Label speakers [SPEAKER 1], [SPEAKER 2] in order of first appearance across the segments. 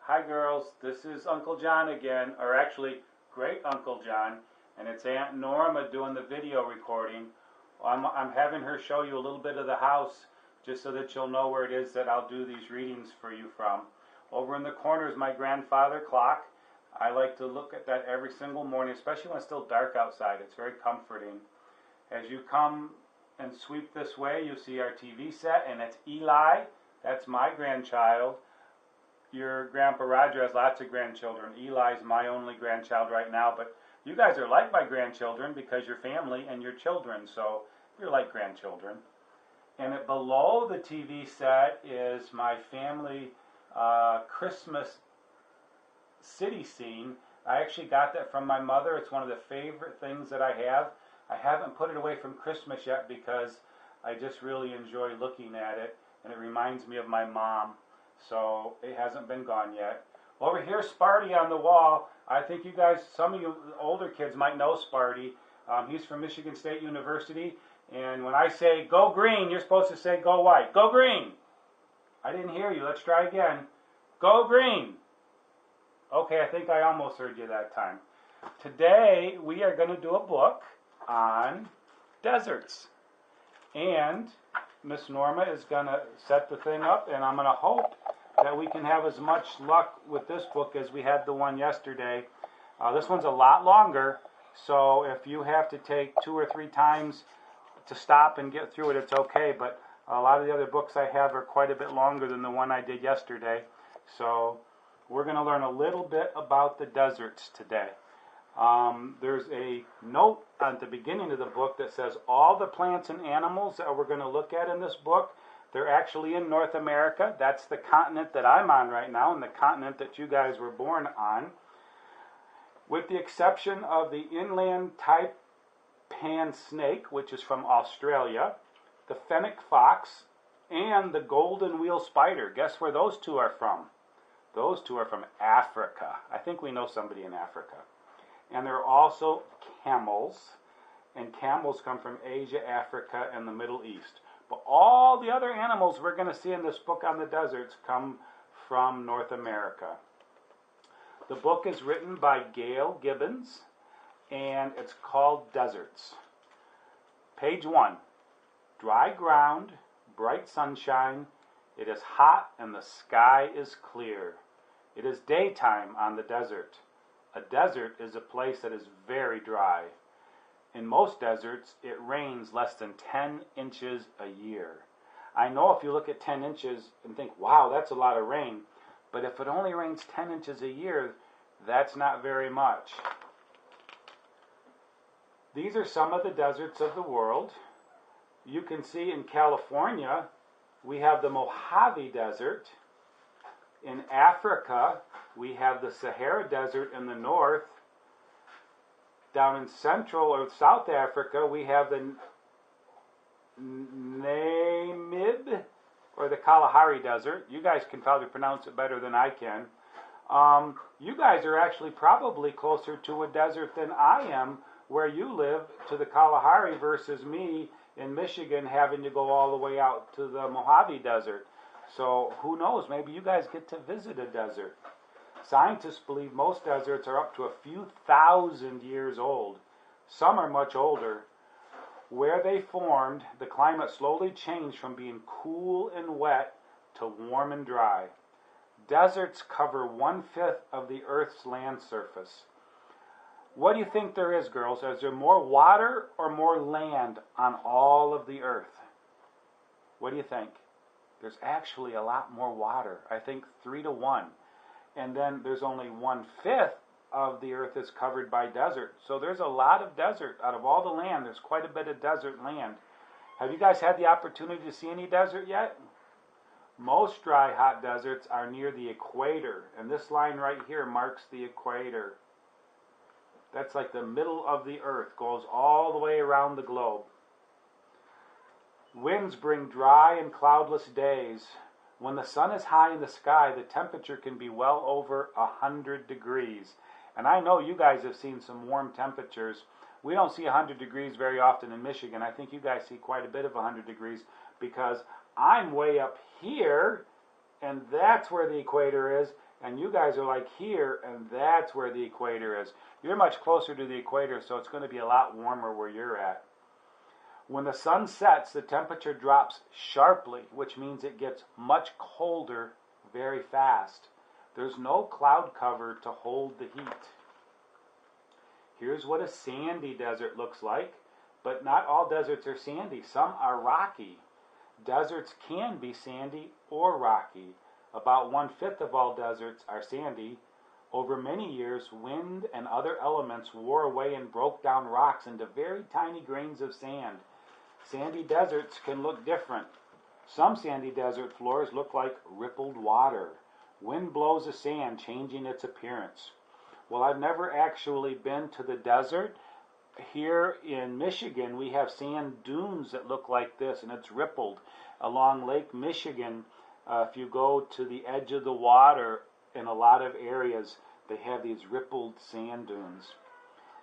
[SPEAKER 1] Hi girls, this is Uncle John again, or actually Great Uncle John, and it's Aunt Norma doing the video recording. I'm having her show you a little bit of the house just so that you'll know where it is that I'll do these readings for you from. Over in the corner is my grandfather clock. I like to look at that every single morning, especially when it's still dark outside. It's very comforting. As you come and sweep this way, you'll see our TV set, and it's Eli. That's my grandchild. Your Grandpa Roger has lots of grandchildren. Eli's my only grandchild right now, but you guys are like my grandchildren because you're family and you're children, so you're like grandchildren. And below the TV set is my family Christmas city scene. I actually got that from my mother. It's one of the favorite things that I have. I haven't put it away from Christmas yet because I just really enjoy looking at it, and it reminds me of my mom. So it hasn't been gone yet. Over here, Sparty on the wall. I think you guys, some of you older kids might know Sparty. He's from Michigan State University. And when I say go green, you're supposed to say go white. Go green. I didn't hear you. Let's try again. Go green. Okay, I think I almost heard you that time. Today, we are going to do a book on deserts. And Miss Norma is going to set the thing up, and I'm going to hope that we can have as much luck with this book as we had the one yesterday. This one's a lot longer, so if you have to take 2 or 3 times to stop and get through it, it's okay, but a lot of the other books I have are quite a bit longer than the one I did yesterday. So we're going to learn a little bit about the deserts today. There's a note at the beginning of the book that says all the plants and animals that we're going to look at in this book, they're actually in North America. That's the continent that I'm on right now and the continent that you guys were born on. With the exception of the inland taipan snake, which is from Australia, the fennec fox, and the golden wheel spider. Guess where those two are from? Those two are from Africa. I think we know somebody in Africa. And there are also camels, and camels come from Asia, Africa, and the Middle East. But all the other animals we're going to see in this book on the deserts come from North America. The book is written by Gail Gibbons, and it's called Deserts. Page 1. Dry ground, bright sunshine. It is hot and the sky is clear. It is daytime on the desert. A desert is a place that is very dry. In most deserts, it rains less than 10 inches a year. I know if you look at 10 inches and think, wow, that's a lot of rain, but if it only rains 10 inches a year, that's not very much. These are some of the deserts of the world. You can see in California, we have the Mojave Desert. In Africa, we have the Sahara Desert in the north. Down in Central or South Africa, we have the Namib or the Kalahari Desert. You guys can probably pronounce it better than I can. You guys are actually probably closer to a desert than I am where you live to the Kalahari versus me in Michigan having to go all the way out to the Mojave Desert. So who knows, maybe you guys get to visit a desert. Scientists believe most deserts are up to a few thousand years old. Some are much older. Where they formed, the climate slowly changed from being cool and wet to warm and dry. Deserts cover 1/5 of the Earth's land surface. What do you think there is, girls? Is there more water or more land on all of the Earth? What do you think? There's actually a lot more water. I think 3 to 1. And then there's only 1/5 of the Earth is covered by desert. So there's a lot of desert. Out of all the land, there's quite a bit of desert land. Have you guys had the opportunity to see any desert yet? Most dry, hot deserts are near the equator. And this line right here marks the equator. That's like the middle of the Earth, goes all the way around the globe. Winds bring dry and cloudless days. When the sun is high in the sky, the temperature can be well over 100 degrees. And I know you guys have seen some warm temperatures. We don't see 100 degrees very often in Michigan. I think you guys see quite a bit of 100 degrees because I'm way up here, and that's where the equator is, And you guys are like here, and that's where the equator is. You're much closer to the equator, so it's going to be a lot warmer where you're at. When the sun sets, the temperature drops sharply, which means it gets much colder very fast. There's no cloud cover to hold the heat. Here's what a sandy desert looks like, but not all deserts are sandy. Some are rocky. Deserts can be sandy or rocky. About 1/5 of all deserts are sandy. Over many years, wind and other elements wore away and broke down rocks into very tiny grains of sand. Sandy deserts can look different. Some sandy desert floors look like rippled water. Wind blows the sand, changing its appearance. Well, I've never actually been to the desert. Here in Michigan, we have sand dunes that look like this, and it's rippled. Along Lake Michigan, if you go to the edge of the water, in a lot of areas, they have these rippled sand dunes.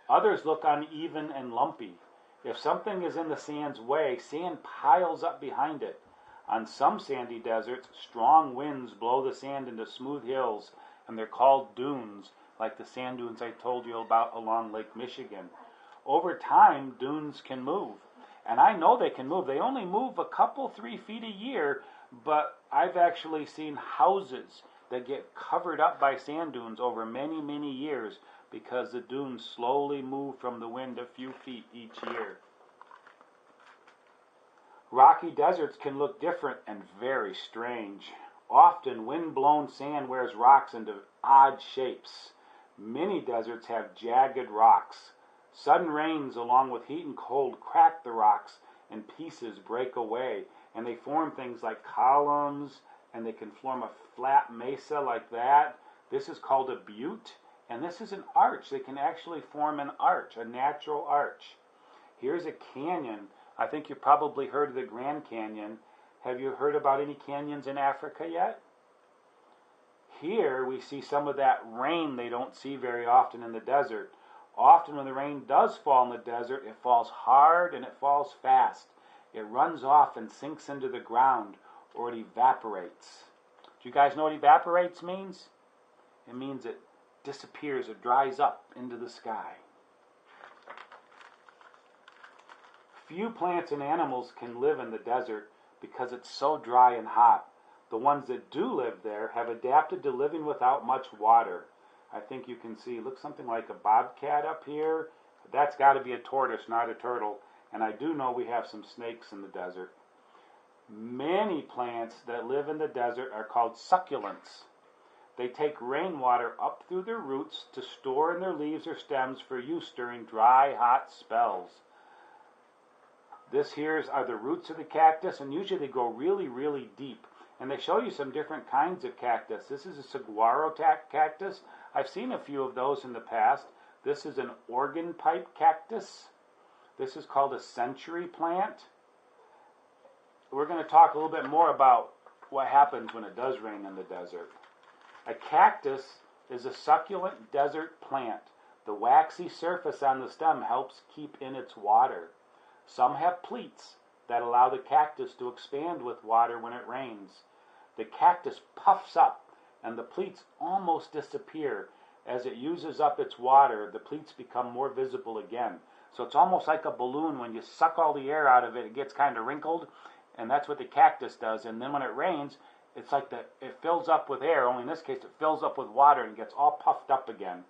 [SPEAKER 1] Others look uneven and lumpy. If something is in the sand's way, sand piles up behind it. On some sandy deserts, strong winds blow the sand into smooth hills, and they're called dunes, like the sand dunes I told you about along Lake Michigan. Over time, dunes can move. And I know they can move. They only move a couple, 3 feet a year, but I've actually seen houses that get covered up by sand dunes over many, many years because the dunes slowly move from the wind a few feet each year. Rocky deserts can look different and very strange. Often, wind-blown sand wears rocks into odd shapes. Many deserts have jagged rocks. Sudden rains, along with heat and cold, crack the rocks, and pieces break away. And they form things like columns, and they can form a flat mesa like that. This is called a butte, and this is an arch. They can actually form an arch, a natural arch. Here's a canyon. I think you've probably heard of the Grand Canyon. Have you heard about any canyons in Africa yet? Here we see some of that rain they don't see very often in the desert. Often when the rain does fall in the desert, it falls hard and it falls fast. It runs off and sinks into the ground, or it evaporates. Do you guys know what evaporates means? It means it disappears, it dries up into the sky. Few plants and animals can live in the desert because it's so dry and hot. The ones that do live there have adapted to living without much water. I think you can see, looks something like a bobcat up here. That's got to be a tortoise, not a turtle. And I do know we have some snakes in the desert. Many plants that live in the desert are called succulents. They take rainwater up through their roots to store in their leaves or stems for use during dry, hot spells. This here are the roots of the cactus, and usually they go really, really deep. And they show you some different kinds of cactus. This is a saguaro cactus. I've seen a few of those in the past. This is an organ pipe cactus. This is called a century plant. We're going to talk a little bit more about what happens when it does rain in the desert. A cactus is a succulent desert plant. The waxy surface on the stem helps keep in its water. Some have pleats that allow the cactus to expand with water when it rains. The cactus puffs up and the pleats almost disappear. As it uses up its water, the pleats become more visible again. So it's almost like a balloon. When you suck all the air out of it, it gets kind of wrinkled, and that's what the cactus does. And then when it rains, it's like it fills up with air, only in this case it fills up with water and gets all puffed up again.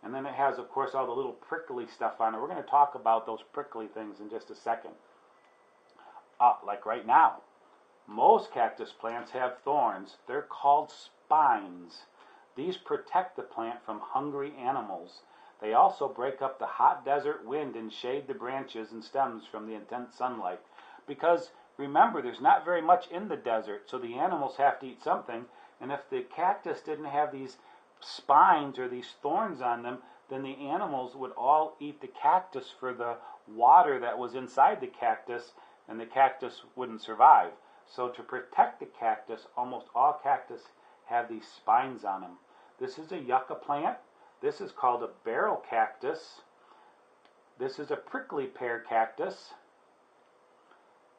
[SPEAKER 1] And then it has, of course, all the little prickly stuff on it. We're going to talk about those prickly things in just a second. Like right now. Most cactus plants have thorns. They're called spines. These protect the plant from hungry animals. They also break up the hot desert wind and shade the branches and stems from the intense sunlight. Because, remember, there's not very much in the desert, so the animals have to eat something. And if the cactus didn't have these spines or these thorns on them, then the animals would all eat the cactus for the water that was inside the cactus, and the cactus wouldn't survive. So to protect the cactus, almost all cactus have these spines on them. This is a yucca plant. This is called a barrel cactus. This is a prickly pear cactus.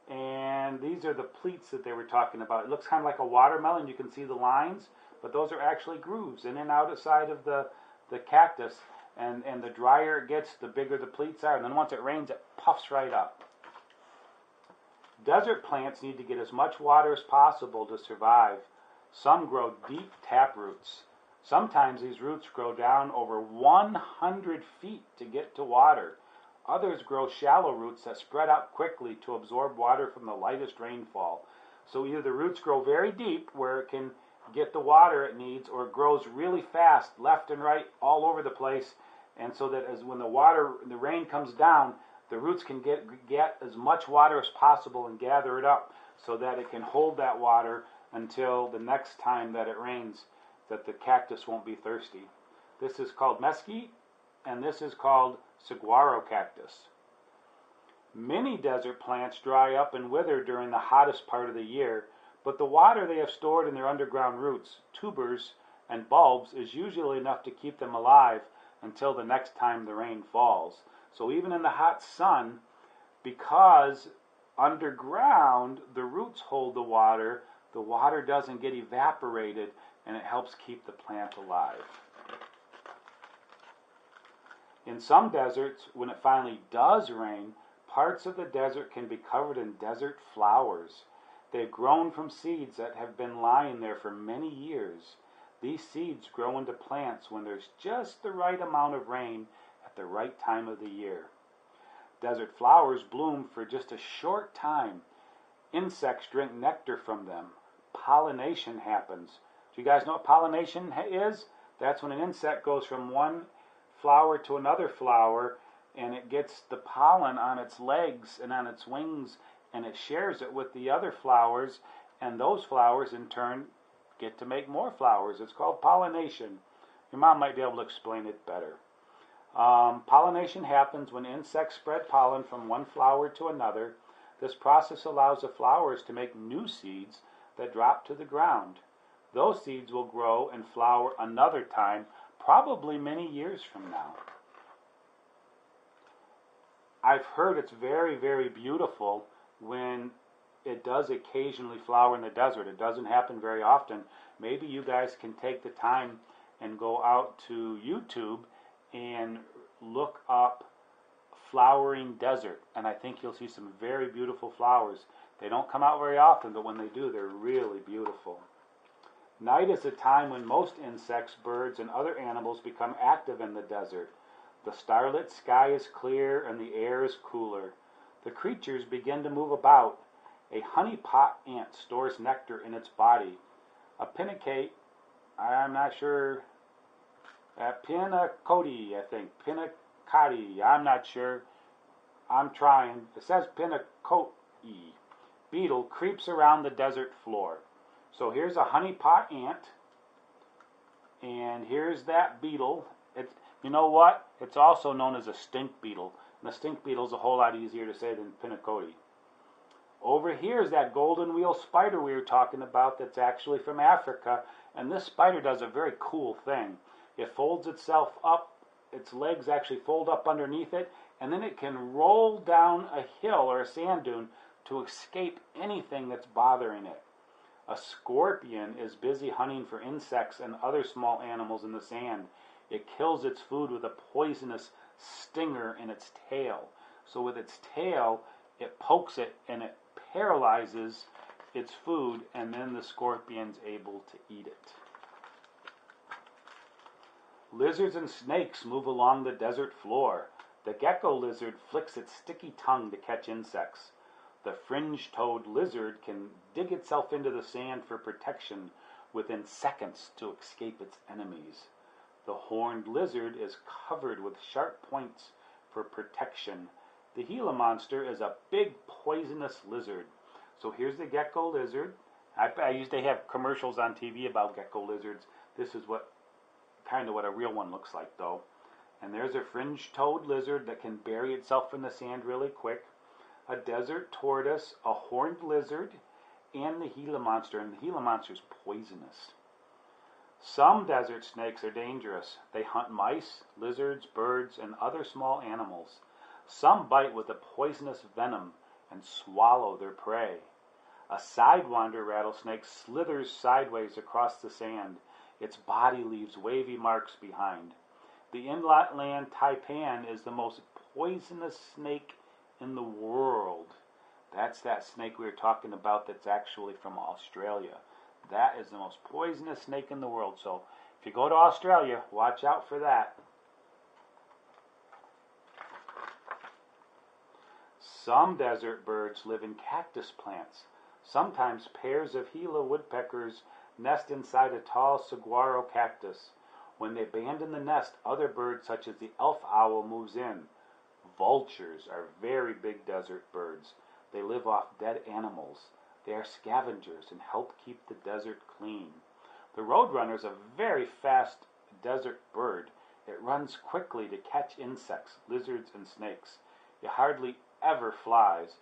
[SPEAKER 1] And these are the pleats that they were talking about. It looks kind of like a watermelon. You can see the lines, but those are actually grooves in and out side of the cactus. And the drier it gets, the bigger the pleats are. And then once it rains, it puffs right up. Desert plants need to get as much water as possible to survive. Some grow deep tap roots. Sometimes these roots grow down over 100 feet to get to water. Others grow shallow roots that spread out quickly to absorb water from the lightest rainfall. So either the roots grow very deep where it can get the water it needs, or it grows really fast left and right all over the place, and so that when the rain comes down, the roots can get as much water as possible and gather it up so that it can hold that water until the next time that it rains, that the cactus won't be thirsty. This is called mesquite, and this is called saguaro cactus. Many desert plants dry up and wither during the hottest part of the year, but the water they have stored in their underground roots, tubers, and bulbs is usually enough to keep them alive until the next time the rain falls. So even in the hot sun, because underground the roots hold the water doesn't get evaporated, and it helps keep the plant alive. In some deserts, when it finally does rain, parts of the desert can be covered in desert flowers. They've grown from seeds that have been lying there for many years. These seeds grow into plants when there's just the right amount of rain at the right time of the year. Desert flowers bloom for just a short time. Insects drink nectar from them. Pollination happens. Do you guys know what pollination is? That's when an insect goes from one flower to another flower, and it gets the pollen on its legs and on its wings, and it shares it with the other flowers, and those flowers in turn get to make more flowers. It's called pollination. Your mom might be able to explain it better. Pollination happens when insects spread pollen from one flower to another. This process allows the flowers to make new seeds that drop to the ground. Those seeds will grow and flower another time, probably many years from now. I've heard it's very, very beautiful when it does occasionally flower in the desert. It doesn't happen very often. Maybe you guys can take the time and go out to YouTube and look up flowering desert, and I think you'll see some very beautiful flowers. They don't come out very often, but when they do, they're really beautiful. Night is a time when most insects, birds, and other animals become active in the desert. The starlit sky is clear and the air is cooler. The creatures begin to move about. A honeypot ant stores nectar in its body. A pinnacate, I'm not sure, pinnacoti, I think, pinnacati, I'm not sure. I'm trying. It says pinnacoti. Beetle creeps around the desert floor. So here's a honeypot ant, and here's that beetle. You know what? It's also known as a stink beetle. And the stink beetle is a whole lot easier to say than pinnacoti. Over here is that golden wheel spider we were talking about that's actually from Africa. And this spider does a very cool thing. It folds itself up, its legs actually fold up underneath it, and then it can roll down a hill or a sand dune to escape anything that's bothering it. A scorpion is busy hunting for insects and other small animals in the sand. It kills its food with a poisonous stinger in its tail. So with its tail, it pokes it and it paralyzes its food, and then the scorpion's able to eat it. Lizards and snakes move along the desert floor. The gecko lizard flicks its sticky tongue to catch insects. The fringe-toed lizard can dig itself into the sand for protection within seconds to escape its enemies. The horned lizard is covered with sharp points for protection. The Gila monster is a big poisonous lizard. So here's the gecko lizard. I used to have commercials on TV about gecko lizards. This is kind of what a real one looks like, though. And there's a fringe-toed lizard that can bury itself in the sand really quick. A desert tortoise, a horned lizard, and the Gila monster. And the Gila monster is poisonous. Some desert snakes are dangerous. They hunt mice, lizards, birds, and other small animals. Some bite with a poisonous venom, and swallow their prey. A sidewinder rattlesnake slithers sideways across the sand. Its body leaves wavy marks behind. The inland taipan is the most poisonous snake in the world. That's that snake we were talking about that's actually from Australia. That is the most poisonous snake in the world. So if you go to Australia, watch out for that. Some desert birds live in cactus plants. Sometimes pairs of Gila woodpeckers nest inside a tall saguaro cactus. When they abandon the nest, other birds such as the elf owl moves in. Vultures are very big desert birds. They live off dead animals. They are scavengers and help keep the desert clean. The roadrunner is a very fast desert bird. It runs quickly to catch insects, lizards, and snakes. It hardly ever flies.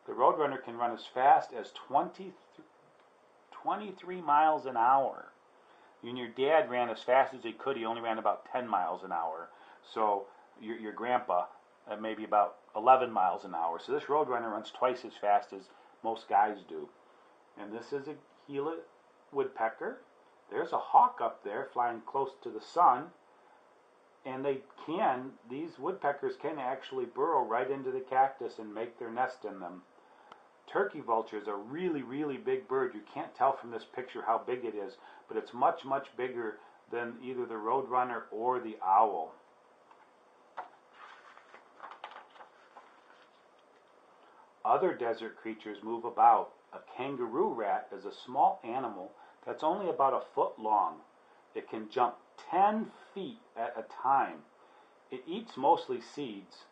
[SPEAKER 1] The roadrunner can run as fast as 23 miles an hour. When your dad ran as fast as he could, he only ran about 10 miles an hour. So your grandpa, maybe about 11 miles an hour. So this roadrunner runs twice as fast as most guys do. And this is a Gila woodpecker. There's a hawk up there flying close to the sun. And these woodpeckers can actually burrow right into the cactus and make their nest in them. Turkey vulture is a really, really big bird. You can't tell from this picture how big it is, but it's much, much bigger than either the roadrunner or the owl. Other desert creatures move about. A kangaroo rat is a small animal that's only about a foot long. It can jump 10 feet at a time. It eats mostly seeds.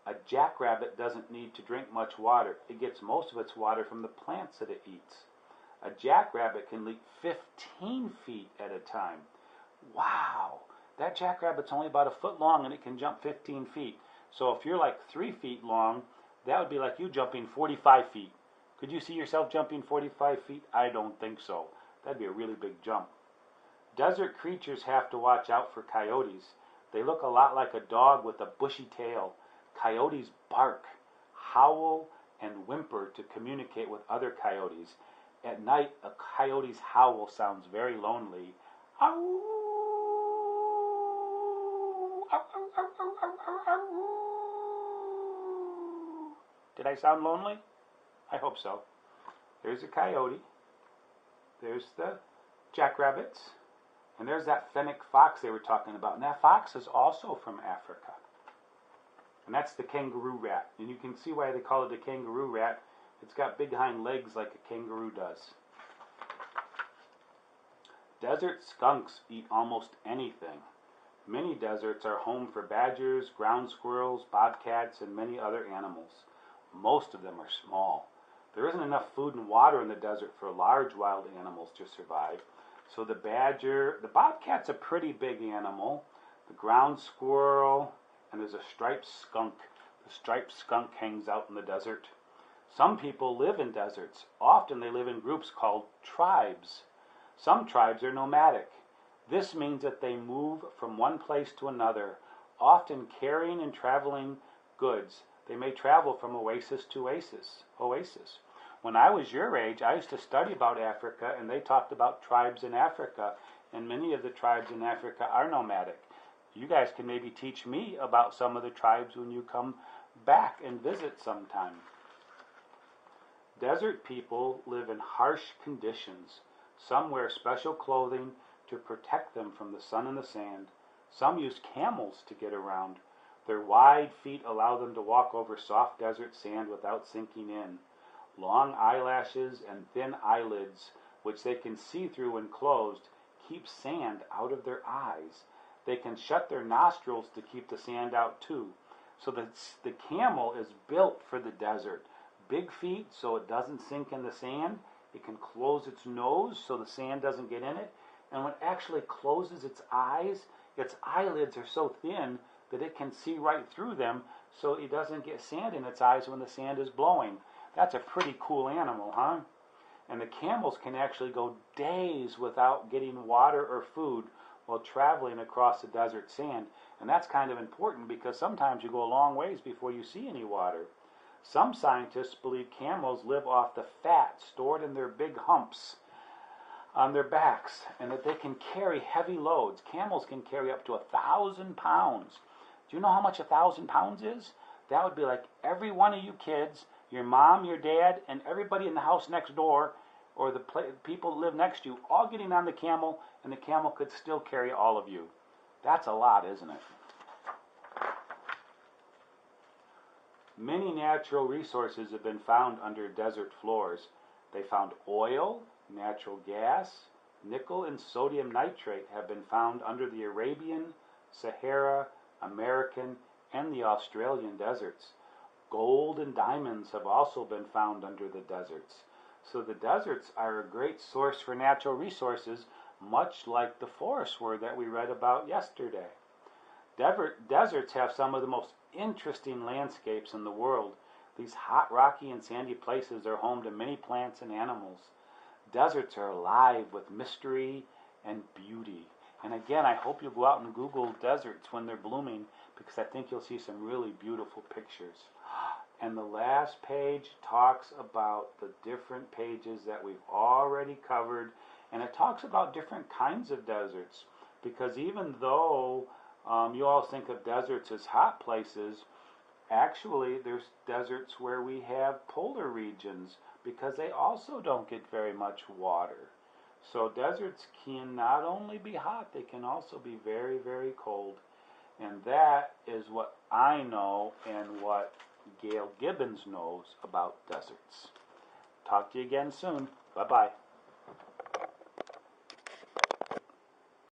[SPEAKER 1] A jackrabbit doesn't need to drink much water. It gets most of its water from the plants that it eats. A jackrabbit can leap 15 feet at a time. Wow! That jackrabbit's only about a foot long and it can jump 15 feet. So if you're like 3 feet long, that would be like you jumping 45 feet. Could you see yourself jumping 45 feet? I don't think so. That'd be a really big jump. Desert creatures have to watch out for coyotes. They look a lot like a dog with a bushy tail. Coyotes bark, howl, and whimper to communicate with other coyotes. At night, a coyote's howl sounds very lonely. Ow! Ow, ow, ow, ow, ow, ow, ow. Did I sound lonely? I hope so. There's a coyote. There's the jackrabbits. And there's that fennec fox they were talking about. And that fox is also from Africa. And that's the kangaroo rat. And you can see why they call it a kangaroo rat. It's got big hind legs like a kangaroo does. Desert skunks eat almost anything. Many deserts are home for badgers, ground squirrels, bobcats, and many other animals. Most of them are small. There isn't enough food and water in the desert for large wild animals to survive. So the bobcat's a pretty big animal, the ground squirrel, and there's a striped skunk. The striped skunk hangs out in the desert. Some people live in deserts. Often they live in groups called tribes. Some tribes are nomadic. This means that they move from one place to another, often carrying and traveling goods. They may travel from oasis to oasis. When I was your age, I used to study about Africa, and they talked about tribes in Africa, and many of the tribes in Africa are nomadic. You guys can maybe teach me about some of the tribes when you come back and visit sometime. Desert people live in harsh conditions. Some wear special clothing to protect them from the sun and the sand. Some use camels to get around. Their wide feet allow them to walk over soft desert sand without sinking in. Long eyelashes and thin eyelids, which they can see through when closed, keep sand out of their eyes. They can shut their nostrils to keep the sand out too. So the camel is built for the desert. Big feet so it doesn't sink in the sand. It can close its nose so the sand doesn't get in it. And when it actually closes its eyes, its eyelids are so thin that it can see right through them so it doesn't get sand in its eyes when the sand is blowing. That's a pretty cool animal, huh? And the camels can actually go days without getting water or food while traveling across the desert sand. And that's kind of important because sometimes you go a long ways before you see any water. Some scientists believe camels live off the fat stored in their big humps on their backs, and that they can carry heavy loads. Camels can carry up to 1,000 pounds. Do you know how much 1,000 pounds is? That would be like every one of you kids, your mom, your dad, and everybody in the house next door, or the people that live next to you, all getting on the camel, and the camel could still carry all of you. That's a lot, isn't it? Many natural resources have been found under desert floors. They found oil, natural gas, nickel, and sodium nitrate have been found under the Arabian, Sahara, American, and the Australian deserts. Gold and diamonds have also been found under the deserts. So the deserts are a great source for natural resources, much like the forests were that we read about yesterday. Deserts have some of the most interesting landscapes in the world. These hot, rocky, and sandy places are home to many plants and animals. Deserts are alive with mystery and beauty. And again, I hope you'll go out and Google deserts when they're blooming, because I think you'll see some really beautiful pictures. And the last page talks about the different pages that we've already covered, and it talks about different kinds of deserts, because even though you all think of deserts as hot places, actually there's deserts where we have polar regions, because they also don't get very much water. So deserts can not only be hot, they can also be very, very cold. And that is what I know and what Gail Gibbons knows about deserts. Talk to you again soon. Bye-bye.